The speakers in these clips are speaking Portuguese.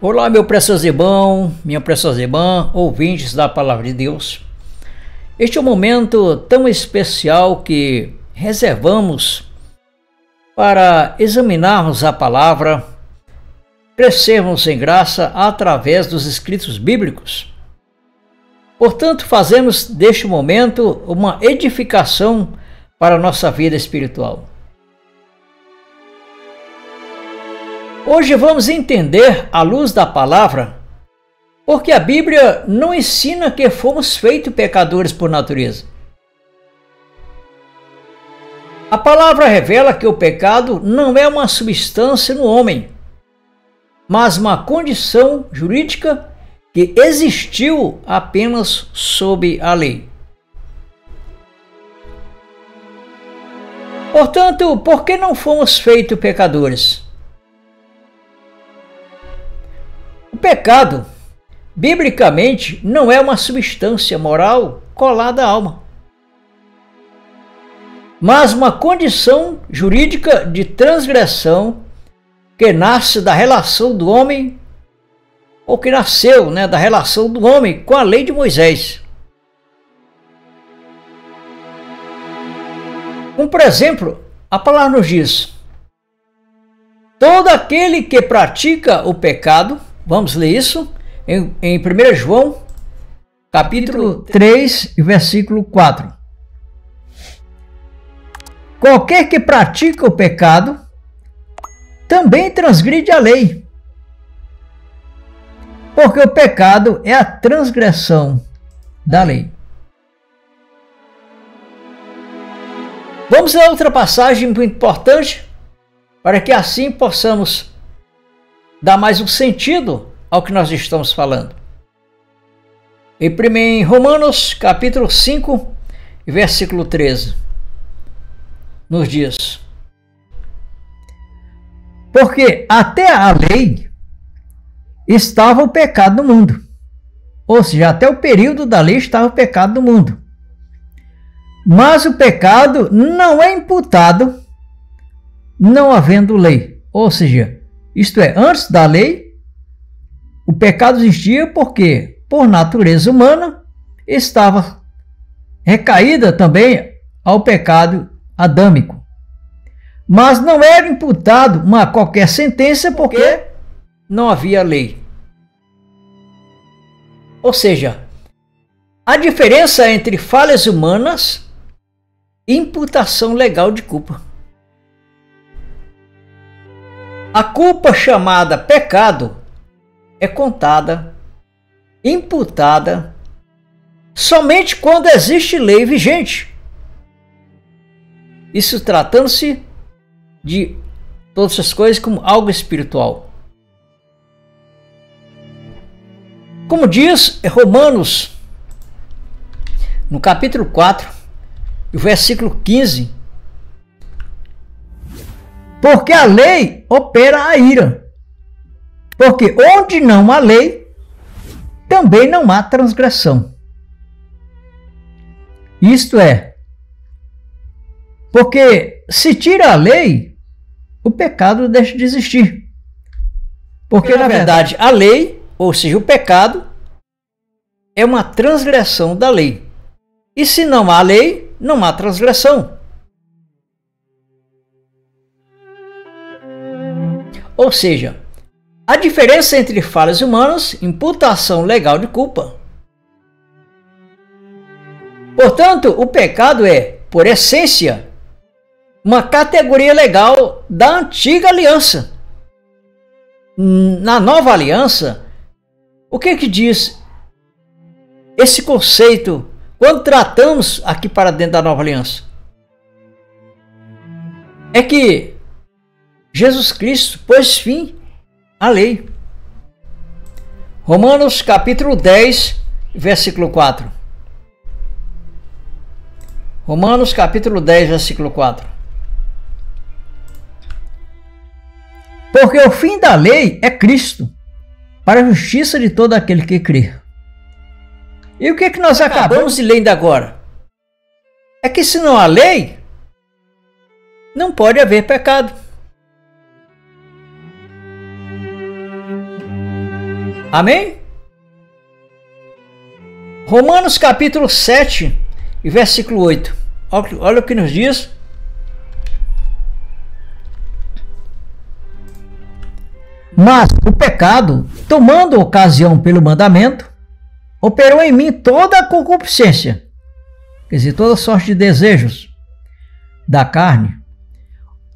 Olá, meu precioso irmão, minha preciosa irmã, ouvintes da Palavra de Deus. Este é um momento tão especial que reservamos para examinarmos a Palavra, crescermos em graça através dos escritos bíblicos. Portanto, fazemos deste momento uma edificação para a nossa vida espiritual. Hoje vamos entender, à luz da palavra, porque a Bíblia não ensina que fomos feitos pecadores por natureza. A palavra revela que o pecado não é uma substância no homem, mas uma condição jurídica que existiu apenas sob a lei. Portanto, por que não fomos feitos pecadores? O pecado, biblicamente, não é uma substância moral colada à alma, mas uma condição jurídica de transgressão que nasce da relação do homem, ou que nasceu, da relação do homem com a lei de Moisés. Como, por exemplo, a palavra nos diz: todo aquele que pratica o pecado, vamos ler isso em 1 João, capítulo 3, versículo 4. Qualquer que pratica o pecado também transgride a lei, porque o pecado é a transgressão da lei. Vamos a outra passagem muito importante, para que assim possamos dar mais um sentido ao que nós estamos falando. Em Romanos, capítulo 5, versículo 13, nos diz: porque até a lei estava o pecado no mundo. Ou seja, até o período da lei estava o pecado no mundo. Mas o pecado não é imputado não havendo lei. Ou seja, isto é, antes da lei, o pecado existia porque, por natureza humana, estava recaída também ao pecado adâmico. Mas não era imputado qualquer sentença porque não havia lei. Ou seja, a diferença entre falhas humanas e imputação legal de culpa. A culpa chamada pecado é contada, imputada, somente quando existe lei vigente. Isso tratando-se de todas as coisas como algo espiritual. Como diz Romanos, no capítulo 4, versículo 15, porque a lei opera a ira, porque onde não há lei, também não há transgressão. Isto é, porque se tira a lei, o pecado deixa de existir. Porque na verdade a lei, ou seja, o pecado, é uma transgressão da lei. E se não há lei, não há transgressão. Ou seja, a diferença entre falhas humanas e imputação legal de culpa. Portanto, o pecado é, por essência, uma categoria legal da antiga aliança. Na nova aliança, o que diz esse conceito quando tratamos aqui para dentro da nova aliança? É que Jesus Cristo pôs fim à lei. Romanos capítulo 10, versículo 4. Romanos capítulo 10, versículo 4. Porque o fim da lei é Cristo, para a justiça de todo aquele que crê. E o que nós acabamos de ler ainda agora? É que se não há lei, não pode haver pecado. Amém? Romanos capítulo 7 e versículo 8. Olha o que nos diz. Mas o pecado, tomando ocasião pelo mandamento, operou em mim toda a concupiscência, quer dizer, toda sorte de desejos da carne,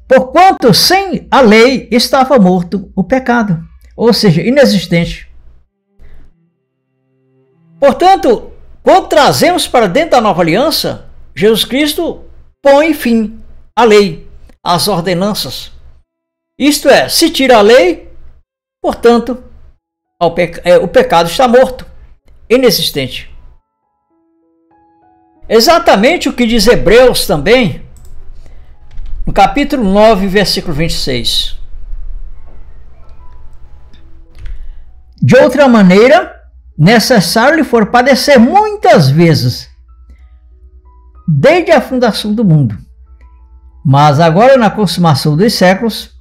porquanto sem a lei estava morto o pecado, ou seja, inexistente. Portanto, quando trazemos para dentro da nova aliança, Jesus Cristo põe fim à lei, às ordenanças. Isto é, se tira a lei, portanto, o pecado está morto, inexistente. Exatamente o que diz Hebreus também, no capítulo 9, versículo 26. De outra maneira, necessário lhe for padecer muitas vezes, desde a fundação do mundo. Mas agora, na consumação dos séculos,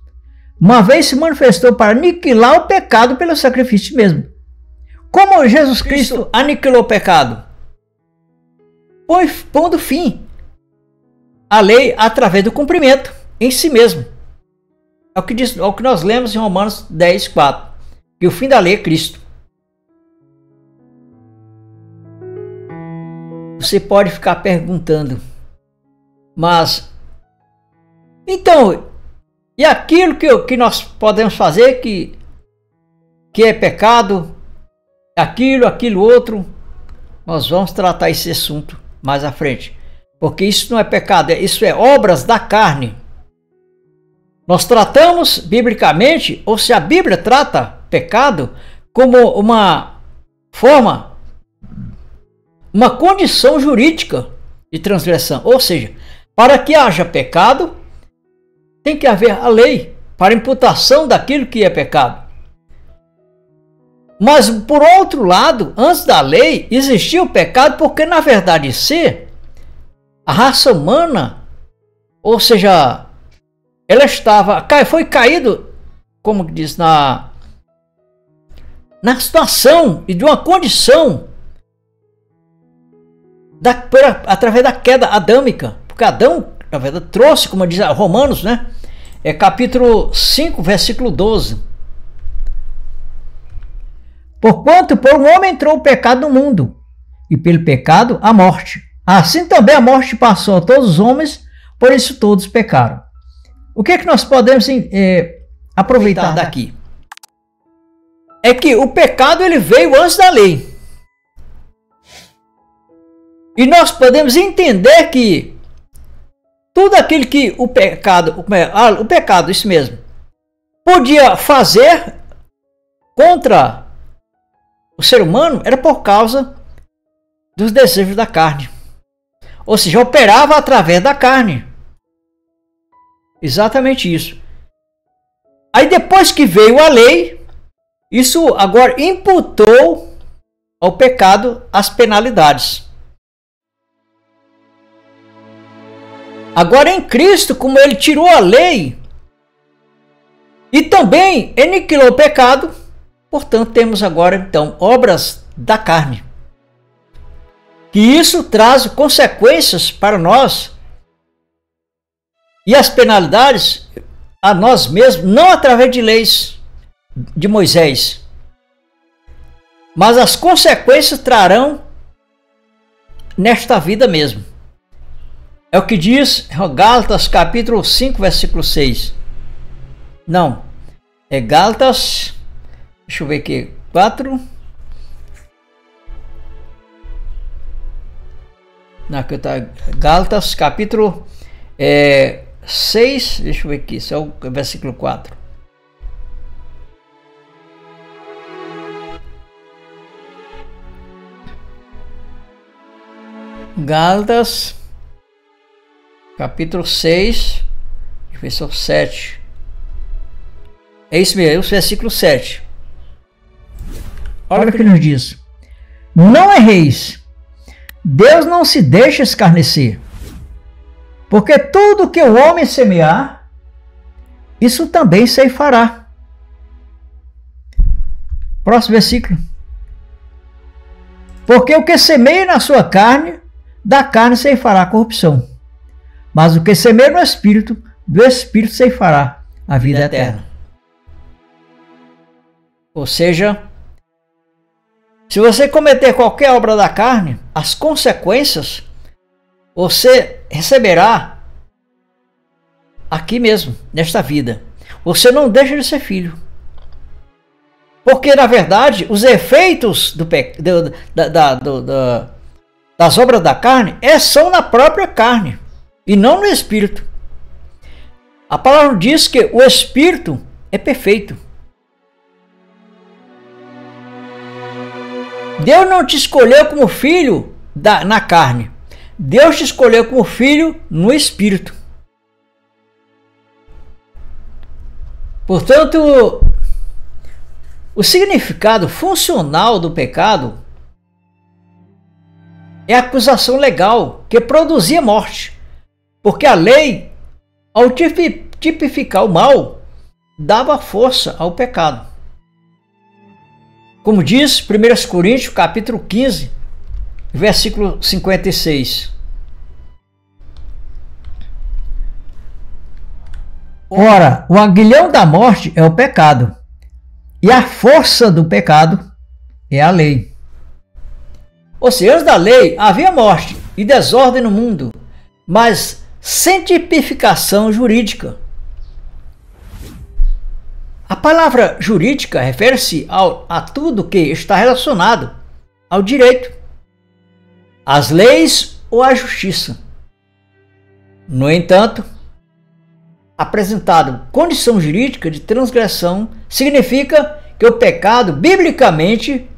uma vez se manifestou para aniquilar o pecado pelo sacrifício mesmo. Como Jesus Cristo aniquilou o pecado? Pondo fim à lei através do cumprimento em si mesmo. É o que nós lemos em Romanos 10, 4. Que o fim da lei é Cristo. Você pode ficar perguntando, mas então, e aquilo que nós podemos fazer que é pecado, aquilo outro, nós vamos tratar esse assunto mais à frente, porque isso não é pecado, isso é obras da carne. Nós tratamos biblicamente, ou se a Bíblia trata pecado como uma forma, uma condição jurídica de transgressão, ou seja, para que haja pecado, tem que haver a lei para imputação daquilo que é pecado. Mas, por outro lado, antes da lei, existia o pecado porque, na verdade, a raça humana, ou seja, ela foi caído, como diz, na situação e de uma condição através da queda adâmica. Porque Adão, na verdade, trouxe, como diz Romanos, né? Capítulo 5, versículo 12. Porquanto por um homem entrou o pecado no mundo, e pelo pecado a morte. Assim também a morte passou a todos os homens, por isso todos pecaram. O que é que nós podemos aproveitar daqui? É que o pecado ele veio antes da lei. E nós podemos entender que tudo aquilo que o pecado, isso mesmo, podia fazer contra o ser humano era por causa dos desejos da carne. Ou seja, operava através da carne. Exatamente isso. Aí depois que veio a lei, isso agora imputou ao pecado as penalidades. Agora em Cristo, como ele tirou a lei e também aniquilou o pecado, portanto temos agora então obras da carne. Que isso traz consequências para nós e as penalidades a nós mesmos, não através de leis de Moisés, mas as consequências trarão nesta vida mesmo. É o que diz Gálatas capítulo 5, versículo 6. Não, é Gálatas, deixa eu ver aqui, 4. Não, aqui está Gálatas capítulo 6, deixa eu ver aqui, isso é o versículo 4. Gálatas capítulo 6, versículo 7. É isso mesmo, é o versículo 7. Olha o que nos diz. Não erreis. Deus não se deixa escarnecer. Porque tudo que o homem semear, isso também ceifará. Próximo versículo. Porque o que semeia na sua carne, da carne ceifará a corrupção. Mas o que semeia no Espírito, do Espírito ceifará a vida eterna. Ou seja, se você cometer qualquer obra da carne, as consequências você receberá aqui mesmo, nesta vida. Você não deixa de ser filho. Porque, na verdade, os efeitos das obras da carne são na própria carne e não no Espírito. A palavra diz que o Espírito é perfeito. Deus não te escolheu como filho na carne. Deus te escolheu como filho no Espírito. Portanto, o significado funcional do pecado é a acusação legal que produzia morte. Porque a lei, ao tipificar o mal, dava força ao pecado. Como diz 1 Coríntios capítulo 15, versículo 56. Ora, o aguilhão da morte é o pecado, e a força do pecado é a lei. Ou seja, antes da lei havia morte e desordem no mundo, mas sem tipificação jurídica. A palavra jurídica refere-se a tudo que está relacionado ao direito, às leis ou à justiça. No entanto, apresentado condição jurídica de transgressão significa que o pecado, biblicamente,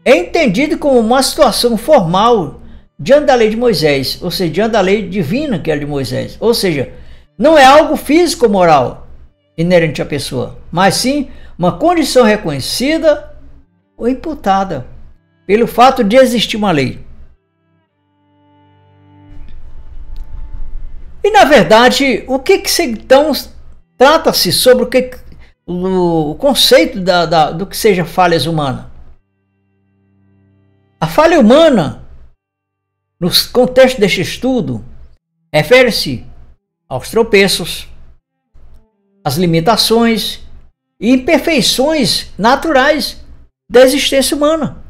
é entendido como uma situação formal diante da lei de Moisés, ou seja, diante da lei divina que era de Moisés. Ou seja, não é algo físico ou moral inerente à pessoa, mas sim uma condição reconhecida ou imputada pelo fato de existir uma lei. E na verdade, o que então trata-se sobre o conceito do que seja falhas humanas? A falha humana, no contexto deste estudo, refere-se aos tropeços, às limitações e imperfeições naturais da existência humana,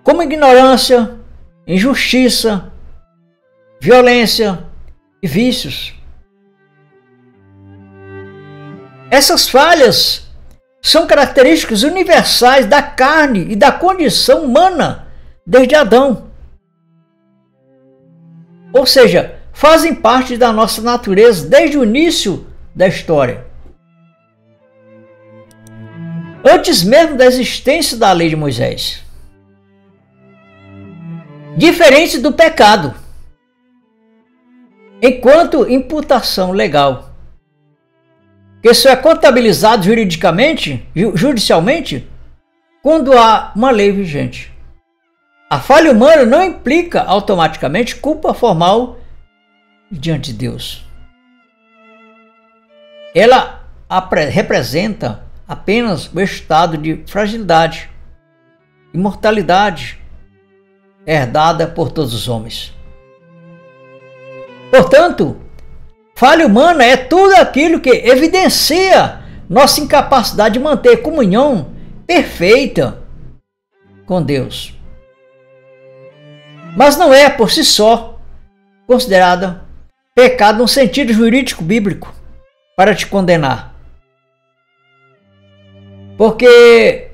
como ignorância, injustiça, violência e vícios. Essas falhas são características universais da carne e da condição humana desde Adão. Ou seja, fazem parte da nossa natureza desde o início da história. Antes mesmo da existência da lei de Moisés. Diferente do pecado, enquanto imputação legal, que isso é contabilizado judicialmente, quando há uma lei vigente. A falha humana não implica automaticamente culpa formal diante de Deus. Ela representa apenas o estado de fragilidade e mortalidade herdada por todos os homens. Portanto, falha humana é tudo aquilo que evidencia nossa incapacidade de manter comunhão perfeita com Deus. Mas não é por si só considerada pecado no sentido jurídico bíblico para te condenar. Porque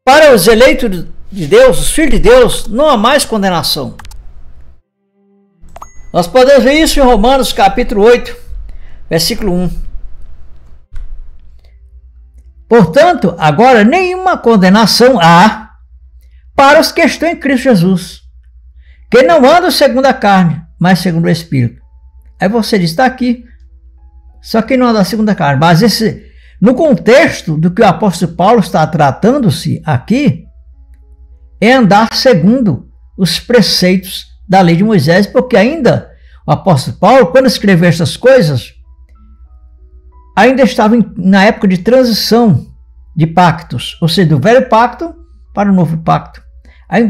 para os eleitos de Deus, os filhos de Deus, não há mais condenação. Nós podemos ver isso em Romanos capítulo 8, versículo 1. Portanto, agora nenhuma condenação há para os que estão em Cristo Jesus, que não andam segundo a carne, mas segundo o Espírito. Aí você diz, está aqui, só que não anda segundo a carne. Mas no contexto do que o apóstolo Paulo está tratando-se aqui, é andar segundo os preceitos da lei de Moisés, porque ainda o apóstolo Paulo, quando escreveu essas coisas, ainda estava na época de transição de pactos, ou seja, do velho pacto para o novo pacto. Aí,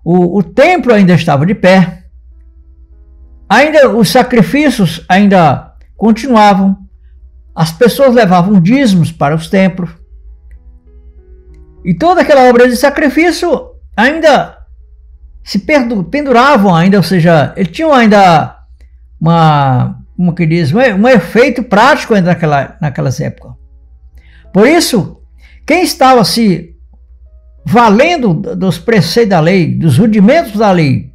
o templo ainda estava de pé, ainda os sacrifícios ainda continuavam, as pessoas levavam dízimos para os templos, e toda aquela obra de sacrifício ainda se penduravam ainda, ou seja, eles tinham ainda como que diz, um efeito prático ainda naquelas épocas. Por isso, quem estava se valendo dos preceitos da lei, dos rudimentos da lei,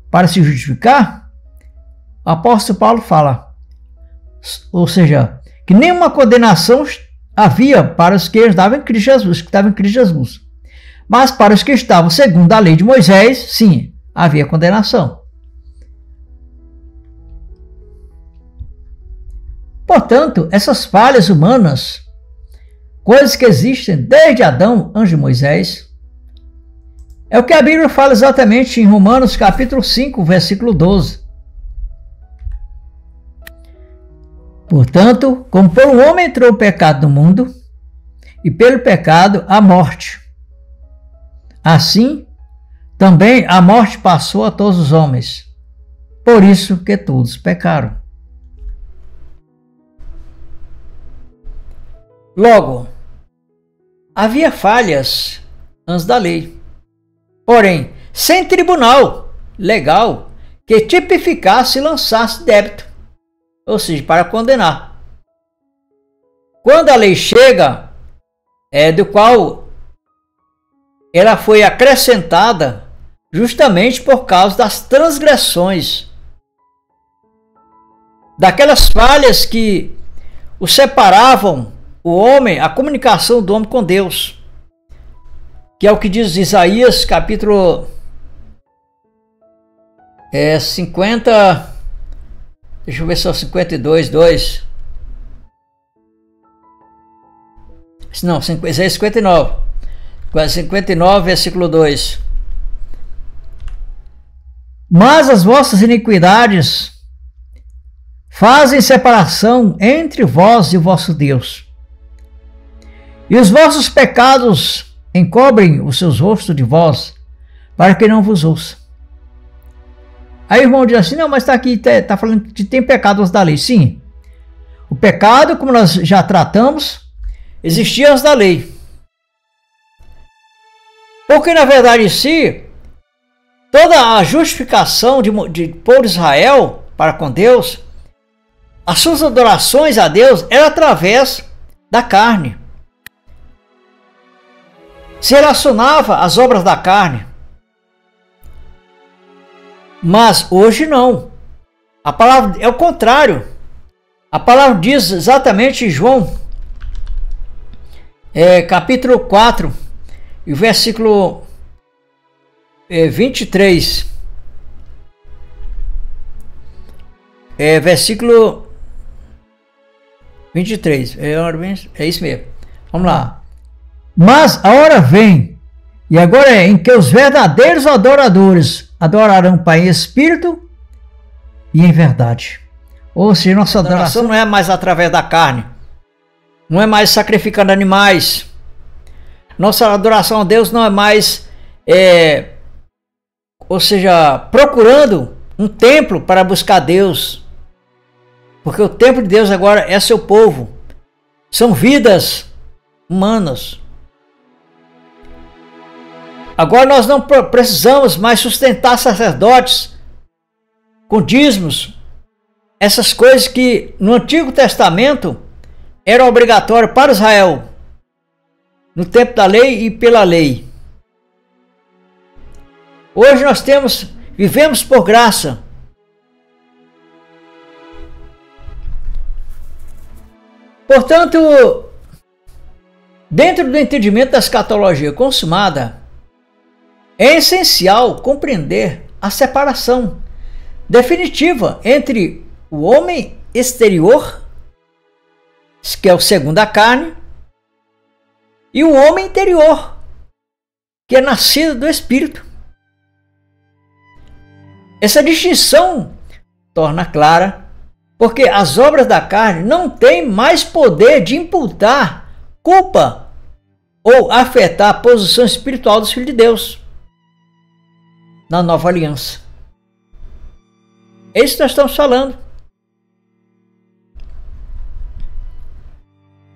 para se justificar, o apóstolo Paulo fala, ou seja, que nenhuma condenação havia para os que estavam em Cristo Jesus, mas para os que estavam segundo a lei de Moisés, sim, havia condenação. Portanto, essas falhas humanas, coisas que existem desde Adão, antes de Moisés, é o que a Bíblia fala exatamente em Romanos capítulo 5, versículo 12. Portanto, como por um homem entrou o pecado no mundo, e pelo pecado a morte, assim também a morte passou a todos os homens, por isso que todos pecaram. Logo, havia falhas antes da lei, porém, sem tribunal legal que tipificasse e lançasse débito, ou seja, para condenar. Quando a lei chega, do qual ela foi acrescentada justamente por causa das transgressões, daquelas falhas que o separavam, o homem, a comunicação do homem com Deus, que é o que diz Isaías capítulo 50, deixa eu ver se é 52, 2. Não, Isaías 59, 59, versículo 2. Mas as vossas iniquidades fazem separação entre vós e o vosso Deus, e os vossos pecados encobrem os seus rostos de vós, para que não vos ouça. Aí o irmão diz assim, não, mas está aqui, está falando que tem pecados da lei. Sim, o pecado, como nós já tratamos, existia antes da lei. Porque na verdade em si, toda a justificação de povo de Israel para com Deus, as suas adorações a Deus eram através da carne. Se relacionava às obras da carne. Mas hoje não. A palavra é o contrário. A palavra diz exatamente em João, capítulo 4, e versículo 23. Versículo 23. É isso mesmo. Vamos lá. Mas a hora vem, e agora é em que os verdadeiros adoradores adorarão o Pai em espírito e em verdade. Ou seja, nossa adoração não é mais através da carne, não é mais sacrificando animais. Nossa adoração a Deus não é mais, ou seja, procurando um templo para buscar Deus. Porque o templo de Deus agora é seu povo, são vidas humanas. Agora nós não precisamos mais sustentar sacerdotes com dízimos, essas coisas que no Antigo Testamento eram obrigatórias para Israel, no tempo da lei e pela lei. Hoje nós vivemos por graça. Portanto, dentro do entendimento da escatologia consumada, é essencial compreender a separação definitiva entre o homem exterior, que é o segundo a carne, e o homem interior, que é nascido do Espírito. Essa distinção torna clara, porque as obras da carne não têm mais poder de imputar culpa ou afetar a posição espiritual dos filhos de Deus na nova aliança. É isso que nós estamos falando.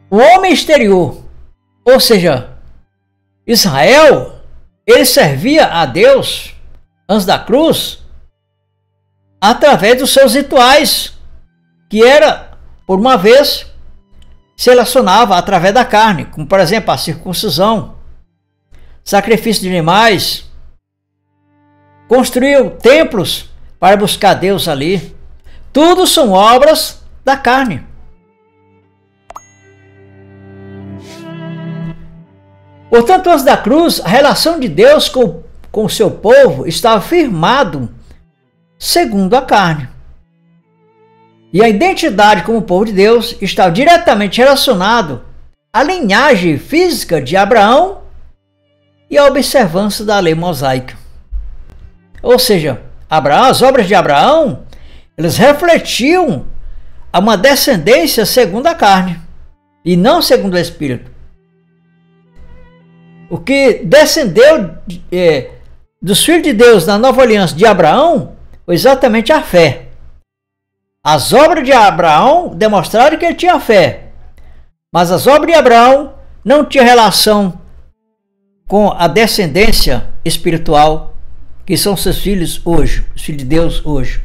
O homem exterior, ou seja, Israel, ele servia a Deus antes da cruz através dos seus rituais, que era, por uma vez, se relacionava através da carne, como por exemplo a circuncisão, sacrifício de animais, construiu templos para buscar Deus ali. Tudo são obras da carne. Portanto, antes da cruz, a relação de Deus com o seu povo estava firmado segundo a carne. E a identidade como povo de Deus estava diretamente relacionado à linhagem física de Abraão e à observância da lei mosaica. Ou seja, as obras de Abraão, eles refletiam a uma descendência segundo a carne e não segundo o Espírito. O que descendeu dos filhos de Deus na nova aliança de Abraão foi exatamente a fé. As obras de Abraão demonstraram que ele tinha fé, mas as obras de Abraão não tinham relação com a descendência espiritual, que são seus filhos hoje, os filhos de Deus hoje.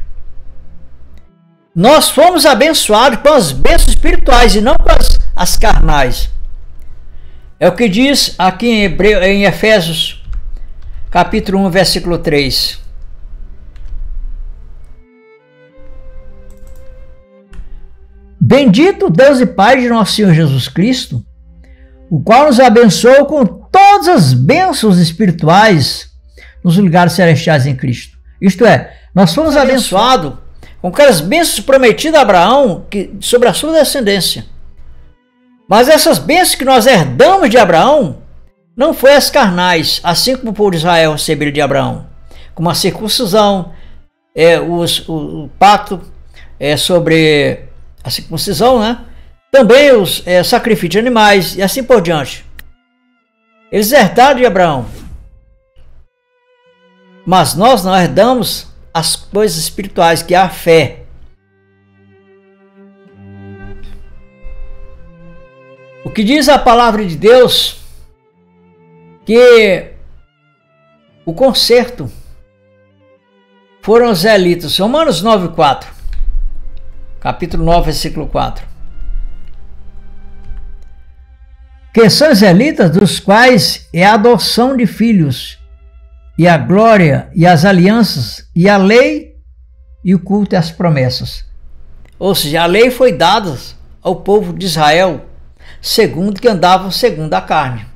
Nós fomos abençoados com as bênçãos espirituais e não com as carnais. É o que diz aqui em Efésios, capítulo 1, versículo 3. Bendito Deus e Pai de nosso Senhor Jesus Cristo, o qual nos abençoou com todas as bênçãos espirituais nos lugares celestiais em Cristo. Isto é, nós fomos abençoados com aquelas bênçãos prometidas a Abraão sobre a sua descendência. Mas essas bênçãos que nós herdamos de Abraão não foram as carnais, assim como o povo de Israel recebeu de Abraão, como a circuncisão, o pacto sobre a circuncisão, né? Também os sacrifícios de animais e assim por diante. Eles herdaram de Abraão. Mas nós não herdamos as coisas espirituais, que é a fé. O que diz a palavra de Deus, que o conserto foram os israelitas. Romanos 9:4, capítulo 9, versículo 4. Que são israelitas, dos quais é a adoção de filhos, e a glória, e as alianças, e a lei, e o culto e as promessas. Ou seja, a lei foi dada ao povo de Israel, segundo que andavam segundo a carne.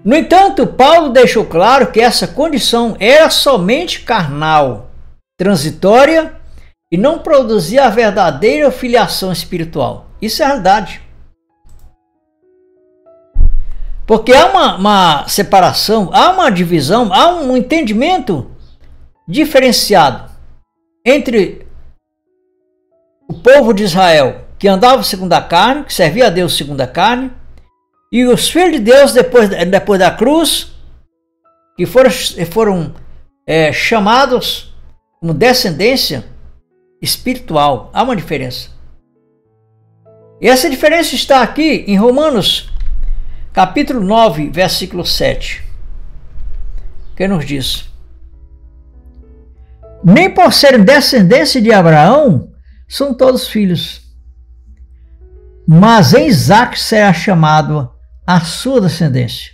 No entanto, Paulo deixou claro que essa condição era somente carnal, transitória, e não produzia a verdadeira filiação espiritual. Isso é a realidade. Porque há uma separação, há uma divisão, há um entendimento diferenciado entre o povo de Israel, que andava segundo a carne, que servia a Deus segundo a carne, e os filhos de Deus depois da cruz, que foram chamados como descendência espiritual. Há uma diferença. E essa diferença está aqui em Romanos, capítulo 9, versículo 7. Que nos diz: nem por serem descendência de Abraão são todos filhos, mas em Isaque será chamado a sua descendência.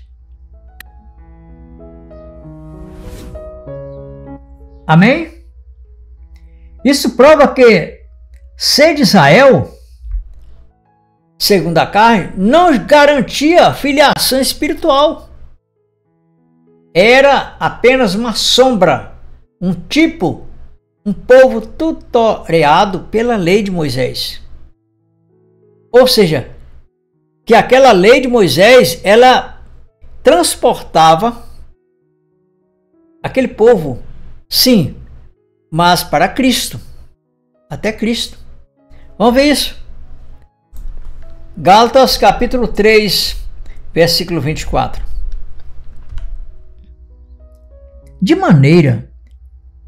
Amém? Isso prova que ser de Israel, segundo a carne, não garantia filiação espiritual. Era apenas uma sombra, um povo tutoreado pela lei de Moisés. Ou seja, que aquela lei de Moisés, ela transportava aquele povo, sim, mas para Cristo, até Cristo. Vamos ver isso. Gálatas capítulo 3, versículo 24. De maneira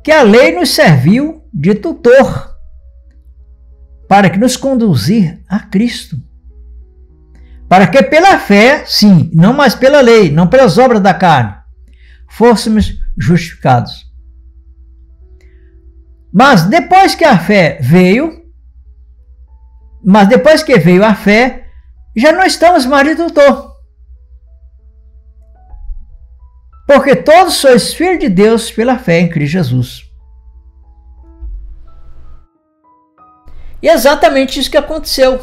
que a lei nos serviu de tutor para que nos conduzir a Cristo. Para que pela fé, sim, não mais pela lei, não pelas obras da carne, fôssemos justificados. Mas depois que veio a fé, já não estamos mais de tutor. Porque todos sois filhos de Deus pela fé em Cristo Jesus. E é exatamente isso que aconteceu.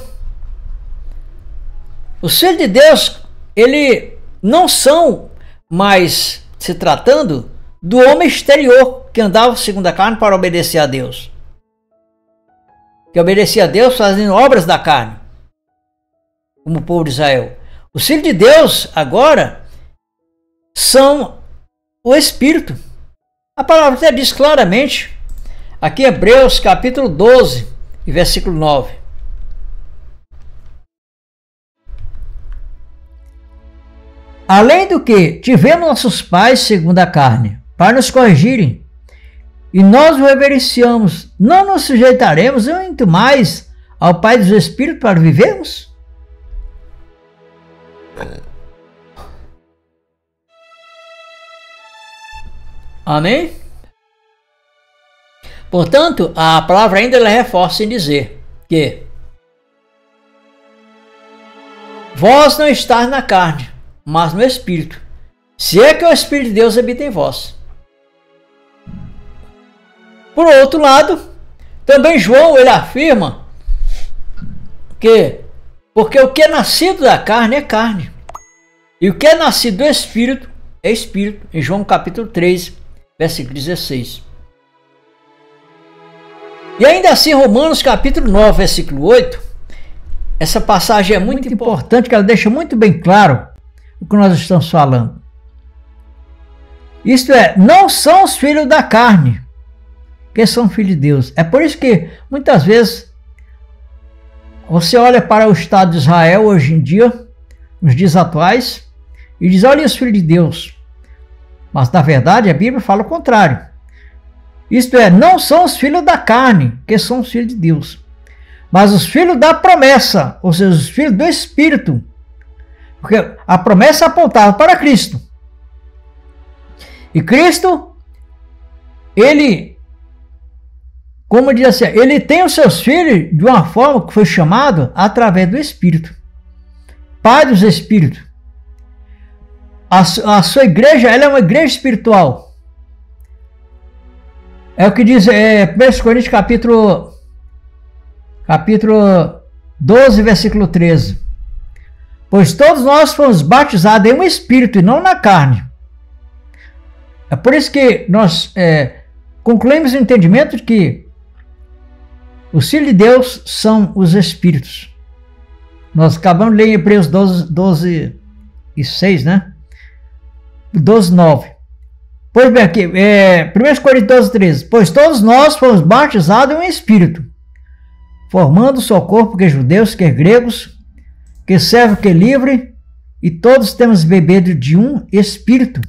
Os filhos de Deus, eles não são mais se tratando do homem exterior que andava segundo a carne para obedecer a Deus. Que obedecia a Deus fazendo obras da carne, como o povo de Israel. Os filhos de Deus agora são o Espírito. A palavra até diz claramente, aqui em Hebreus capítulo 12, versículo 9. Além do que tivemos nossos pais segundo a carne, para nos corrigirem, e nós o reverenciamos, não nos sujeitaremos muito mais ao Pai dos Espíritos para vivermos? Amém? Portanto, a palavra ainda ela reforça em dizer que vós não estáis na carne, mas no Espírito, se é que o Espírito de Deus habita em vós. Por outro lado, também João ele afirma que porque o que é nascido da carne é carne, e o que é nascido do Espírito é Espírito, em João capítulo 3, versículo 16. E ainda assim, Romanos capítulo 9, versículo 8, essa passagem é muito importante, que ela deixa muito bem claro o que nós estamos falando. Isto é, não são os filhos da carne que são filhos de Deus. É por isso que muitas vezes você olha para o Estado de Israel hoje em dia, nos dias atuais, e diz, olha os filhos de Deus. Mas na verdade a Bíblia fala o contrário. Isto é, não são os filhos da carne que são os filhos de Deus, mas os filhos da promessa, ou seja, os filhos do Espírito. Porque a promessa apontava para Cristo. E Cristo, ele, como diz assim, ele tem os seus filhos de uma forma que foi chamado através do Espírito. Pai dos Espíritos. A sua igreja, ela é uma igreja espiritual. É o que diz 1 Coríntios capítulo 12, versículo 13. Pois todos nós fomos batizados em um espírito e não na carne. É por isso que nós concluímos o entendimento de que os filhos de Deus são os espíritos. Nós acabamos de ler em Hebreus 12 e 6, né? 12, 9. Pois bem, aqui, 1 Coríntios 12, 13. Pois todos nós fomos batizados em um espírito, formando o seu corpo, quer judeus, quer gregos, quer servo, quer livre, e todos temos bebido de um espírito.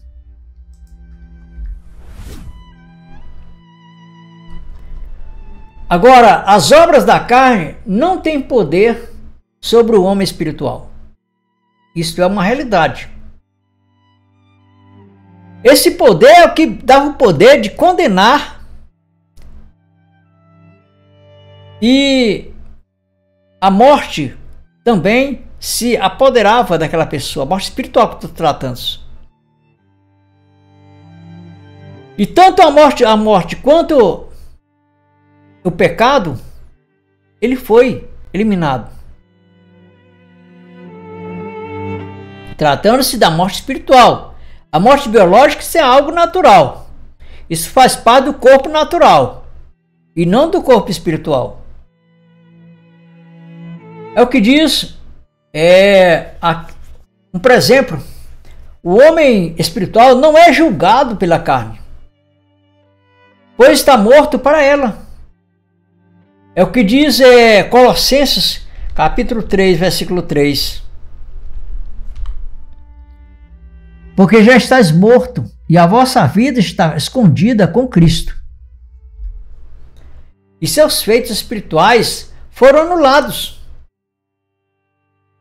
Agora, as obras da carne não têm poder sobre o homem espiritual. Isto é uma realidade. Esse poder é o que dava o poder de condenar, e a morte também se apoderava daquela pessoa, a morte espiritual que estou tratando. E tanto a morte quanto o pecado, ele foi eliminado. Tratando-se da morte espiritual. A morte biológica, isso é algo natural. Isso faz parte do corpo natural e não do corpo espiritual. É o que diz, por exemplo, o homem espiritual não é julgado pela carne, pois está morto para ela. É o que diz Colossenses capítulo 3, versículo 3. Porque já estáis morto, e a vossa vida está escondida com Cristo. E seus feitos espirituais foram anulados.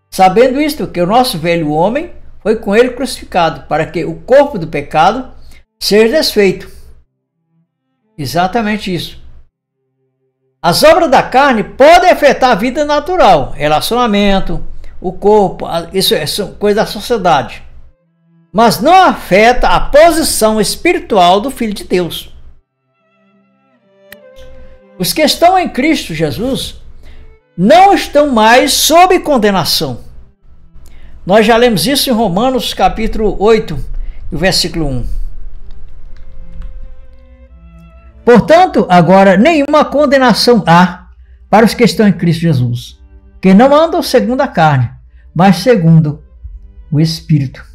Sabendo isto, que o nosso velho homem foi com ele crucificado, para que o corpo do pecado seja desfeito. Exatamente isso. As obras da carne podem afetar a vida natural, relacionamento, o corpo, isso é coisa da sociedade. Mas não afeta a posição espiritual do Filho de Deus. Os que estão em Cristo Jesus não estão mais sob condenação. Nós já lemos isso em Romanos capítulo 8, versículo 1. Portanto, agora nenhuma condenação há para os que estão em Cristo Jesus, que não andam segundo a carne, mas segundo o Espírito.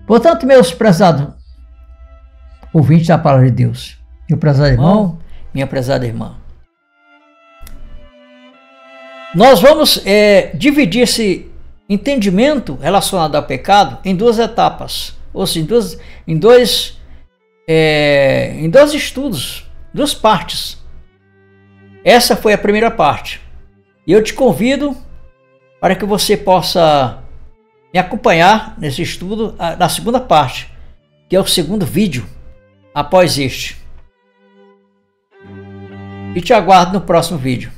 Portanto, meus prezados ouvintes da palavra de Deus, meu prezado irmão, minha prezada irmã, nós vamos dividir esse entendimento relacionado ao pecado em duas etapas, ou seja, em dois estudos, duas partes. Essa foi a primeira parte. E eu te convido para que você possa me acompanhar nesse estudo na segunda parte, que é o segundo vídeo após este. E te aguardo no próximo vídeo.